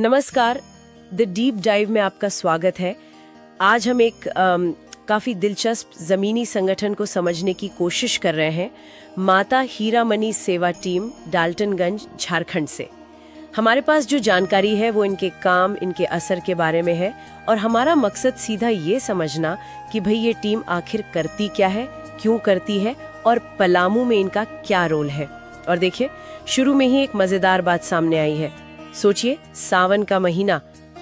नमस्कार, the deep dive में आपका स्वागत है। आज हम एक काफ़ी दिलचस्प ज़मीनी संगठन को समझने की कोशिश कर रहे हैं। माता हीरामणि सेवा टीम, डाल्टनगंज, झारखंड से। हमारे पास जो जानकारी है वो इनके काम, इनके असर के बारे में है और हमारा मकसद सीधा ये समझना कि भाई ये टीम आखिर करती क्या है, क्यों करती है और पलामू में इनका क्या रोल है। और देखिए, शुरू में ही एक मज़ेदार बात सामने आई है। सोचिए, सावन का महीना,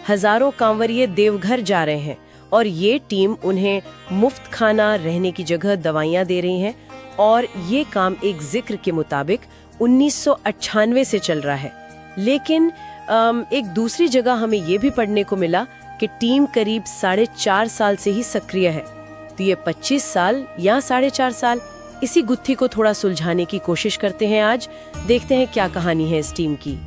हजारों कांवरिये देवघर जा रहे हैं और ये टीम उन्हें मुफ्त खाना, रहने की जगह, दवाइयाँ दे रही हैं। और ये काम एक जिक्र के मुताबिक 1998 से चल रहा है। लेकिन एक दूसरी जगह हमें ये भी पढ़ने को मिला कि टीम करीब 4.5 साल से ही सक्रिय है। तो ये 25 साल या 4.5 साल, इसी गुत्थी को थोड़ा सुलझाने की कोशिश करते हैं आज। देखते हैं क्या कहानी है इस टीम की।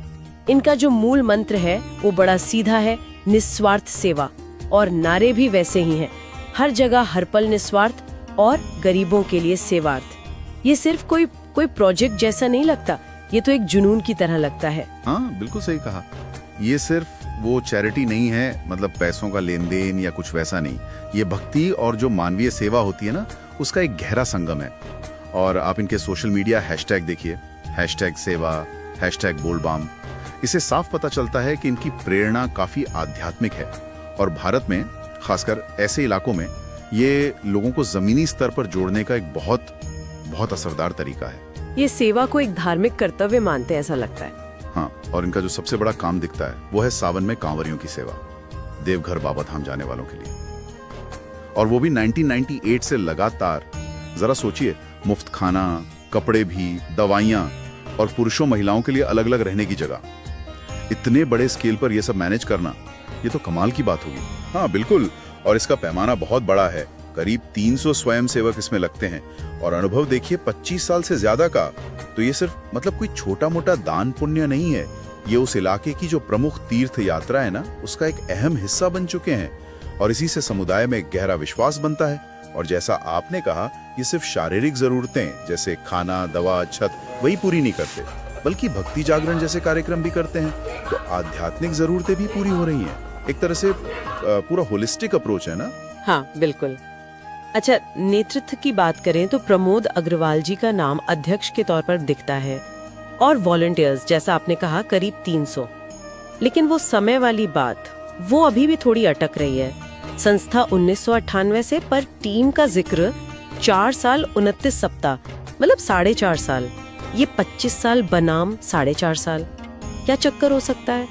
इनका जो मूल मंत्र है वो बड़ा सीधा है, निस्वार्थ सेवा। और नारे भी वैसे ही हैं, हर जगह हर पल निस्वार्थ और गरीबों के लिए सेवार्थ। ये सिर्फ कोई प्रोजेक्ट जैसा नहीं लगता, ये तो एक जुनून की तरह लगता है। हाँ, बिल्कुल सही कहा। ये सिर्फ वो चैरिटी नहीं है, मतलब पैसों का लेन देन या कुछ वैसा नहीं। ये भक्ति और जो मानवीय सेवा होती है ना, उसका एक गहरा संगम है। और आप इनके सोशल मीडिया हैशटैग देखिए, #सेवा, #बोलबाम। इससे साफ पता चलता है कि इनकी प्रेरणा काफी आध्यात्मिक है और भारत में खासकर ऐसे इलाकों में ये लोगों को जमीनी स्तर पर जोड़ने का एक बहुत असरदार तरीका है। ये सेवा को एक धार्मिक कर्तव्य मानते हैं, ऐसा लगता है। हाँ, और इनका जो सबसे बड़ा काम दिखता है वो है सावन में कांवरियों की सेवा, देवघर बाबा धाम जाने वालों के लिए। और वो भी 1998 से लगातार। जरा सोचिए, मुफ्त खाना, कपड़े भी, दवाइयाँ और पुरुषों महिलाओं के लिए अलग अलग रहने की जगह। इतने बड़े स्केल पर यह सब मैनेज करना, ये तो कमाल की बात होगी। हाँ बिल्कुल, और इसका पैमाना बहुत बड़ा है। करीब 300 स्वयंसेवक इसमें लगते हैं और अनुभव देखिए 25 साल से ज्यादा का। तो ये सिर्फ कोई छोटा मोटा दान पुण्य नहीं है, ये उस इलाके की जो प्रमुख तीर्थ यात्रा है ना, उसका एक अहम हिस्सा बन चुके हैं। और इसी से समुदाय में गहरा विश्वास बनता है। और जैसा आपने कहा, ये सिर्फ शारीरिक जरूरतें जैसे खाना, दवा, छत वही पूरी नहीं करते, बल्कि भक्ति जागरण जैसे कार्यक्रम भी करते हैं। तो आध्यात्मिक जरूरतें भी पूरी हो रही हैं। एक तरह से पूरा होलिस्टिक अप्रोच है ना। हाँ बिल्कुल। अच्छा, नेतृत्व की बात करें तो प्रमोद अग्रवाल जी का नाम अध्यक्ष के तौर पर दिखता है और वॉलंटियर्स, जैसा आपने कहा, करीब 300। लेकिन वो समय वाली बात, वो अभी भी थोड़ी अटक रही है। संस्था 1998 से, पर टीम का जिक्र 4 साल 29 सप्ताह, मतलब 4.5 साल। ये 25 साल बनाम 4.5 साल, क्या चक्कर हो सकता है?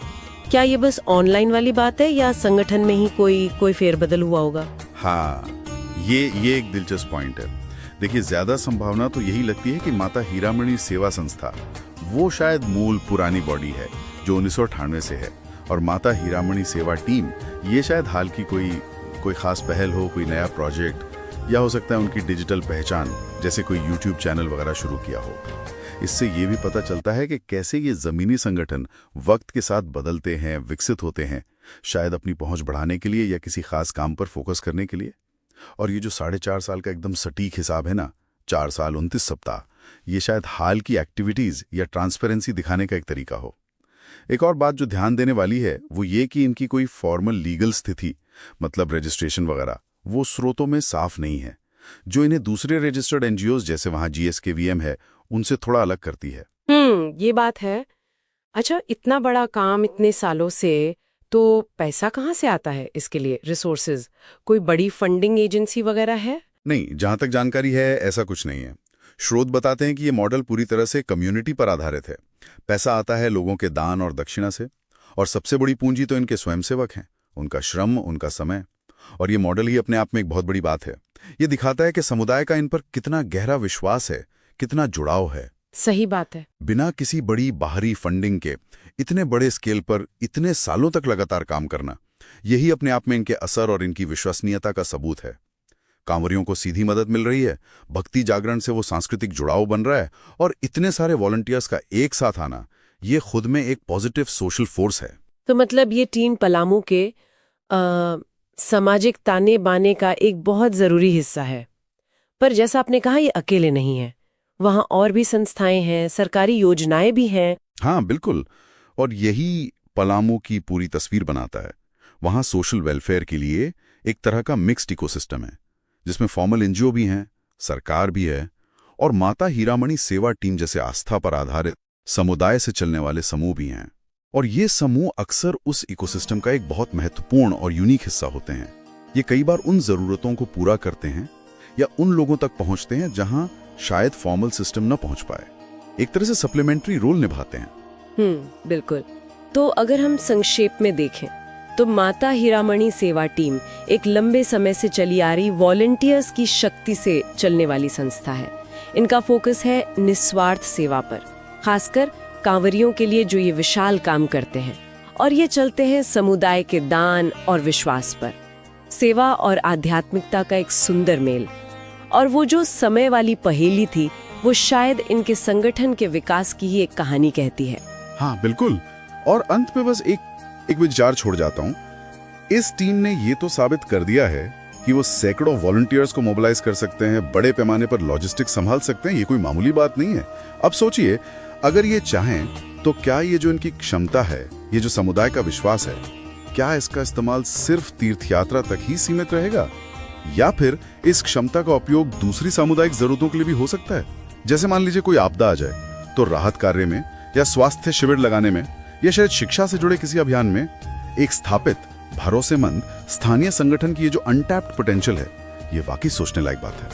क्या ये बस ऑनलाइन वाली बात है या संगठन में ही कोई फेरबदल हुआ होगा? हाँ, ये एक दिलचस्प पॉइंट है। देखिए, ज्यादा संभावना तो यही लगती है कि माता हीरामणि सेवा संस्था वो शायद मूल पुरानी बॉडी है जो 1998 से है, और माता हीरामणि सेवा टीम ये शायद हाल की कोई खास पहल हो, कोई नया प्रोजेक्ट, या हो सकता है उनकी डिजिटल पहचान, जैसे कोई यूट्यूब चैनल वगैरह शुरू किया हो। इससे ये भी पता चलता है कि कैसे ये जमीनी संगठन वक्त के साथ बदलते हैं, विकसित होते हैं, शायद अपनी पहुंच बढ़ाने के लिए या किसी खास काम पर फोकस करने के लिए। और ये जो 4.5 साल का एकदम सटीक हिसाब है ना, 4 साल 29 सप्ताह, ये शायद हाल की एक्टिविटीज या ट्रांसपेरेंसी दिखाने का एक तरीका हो। एक और बात जो ध्यान देने वाली है वो ये कि इनकी कोई फॉर्मल लीगल स्थिति, मतलब रजिस्ट्रेशन वगैरह, वो स्रोतों में साफ नहीं है, जो इन्हें दूसरे रजिस्टर्ड एनजीओज जैसे वहां GSKVM है उनसे थोड़ा अलग करती है। ये बात है। अच्छा, इतना बड़ा काम इतने सालों से, तो पैसा कहाँ से आता है इसके लिए? रिसोर्सेज, कोई बड़ी फंडिंग एजेंसी वगैरह है? नहीं, जहां तक जानकारी है ऐसा कुछ नहीं है। स्रोत बताते हैं कि ये मॉडल पूरी तरह से कम्युनिटी पर आधारित है। पैसा आता है लोगों के दान और दक्षिणा से, और सबसे बड़ी पूंजी तो इनके स्वयंसेवक हैं, उनका श्रम, उनका समय। और ये मॉडल ही अपने आप में एक बहुत बड़ी बात है। ये दिखाता है कि समुदाय का इन पर कितना गहरा विश्वास है, कितना जुड़ाव है। सही बात है। बिना किसी बड़ी बाहरी फंडिंग के इतने बड़े स्केल पर इतने सालों तक लगातार काम करना, यही अपने आप में इनके असर और इनकी विश्वसनीयता का सबूत है। कांवरियों को सीधी मदद मिल रही है, भक्ति जागरण से वो सांस्कृतिक जुड़ाव बन रहा है, और इतने सारे वॉलंटियर्स का एक साथ आना, ये खुद में एक पॉजिटिव सोशल फोर्स है। तो मतलब ये टीम पलामू के सामाजिक ताने बाने का एक बहुत जरूरी हिस्सा है। पर जैसा आपने कहा, ये अकेले नहीं है, वहाँ और भी संस्थाएं हैं, सरकारी योजनाएं भी हैं। हाँ बिल्कुल, और यही पलामू की पूरी तस्वीर बनाता है। वहाँ सोशल वेलफेयर के लिए एक तरह का मिक्स्ड इकोसिस्टम है, जिसमें फॉर्मल एनजीओ भी हैं, सरकार भी है, और माता हीरामणि सेवा टीम जैसे आस्था पर आधारित समुदाय से चलने वाले समूह भी हैं। और ये समूह अक्सर उस इकोसिस्टम का एक बहुत महत्वपूर्ण और यूनिक हिस्सा होते हैं। ये कई बार उन ज़रूरतों को पूरा करते हैं या उन लोगों तक पहुंचते हैं जहां शायद फॉर्मल सिस्टम न पहुंच पाए। एक तरह से सप्लीमेंट्री रोल निभाते हैं। बिल्कुल। तो अगर हम संक्षेप में देखें तो माता हीरामणि सेवा टीम एक लंबे समय से चली आ रही वॉलंटियर्स की शक्ति से चलने वाली संस्था है। इनका फोकस है निस्वार्थ सेवा पर, खासकर कांवरियों के लिए जो ये विशाल काम करते हैं, और ये चलते हैं समुदाय के दान और विश्वास पर। सेवा और आध्यात्मिकता का एक सुंदर मेल। और वो जो समय वाली पहेली थी, वो शायद इनके संगठन के विकास की ही एक कहानी कहती है। हाँ बिल्कुल। और अंत में बस एक विचार छोड़ जाता हूँ। इस टीम ने ये तो साबित कर दिया है कि वो सैकड़ों वॉलंटियर्स को मोबिलाइज कर सकते हैं, बड़े पैमाने पर लॉजिस्टिक्स संभाल सकते हैं। ये कोई मामूली बात नहीं है। अब सोचिए, अगर ये चाहें तो क्या ये जो इनकी क्षमता है, ये जो समुदाय का विश्वास है, क्या इसका इस्तेमाल सिर्फ तीर्थयात्रा तक ही सीमित रहेगा, या फिर इस क्षमता का उपयोग दूसरी सामुदायिक जरूरतों के लिए भी हो सकता है? जैसे मान लीजिए कोई आपदा आ जाए तो राहत कार्य में, या स्वास्थ्य शिविर लगाने में, या शायद शिक्षा से जुड़े किसी अभियान में एक स्थापित भरोसेमंद स्थानीय संगठन की ये जो अनटैप्ड पोटेंशियल है, ये वाकई सोचने लायक बात है।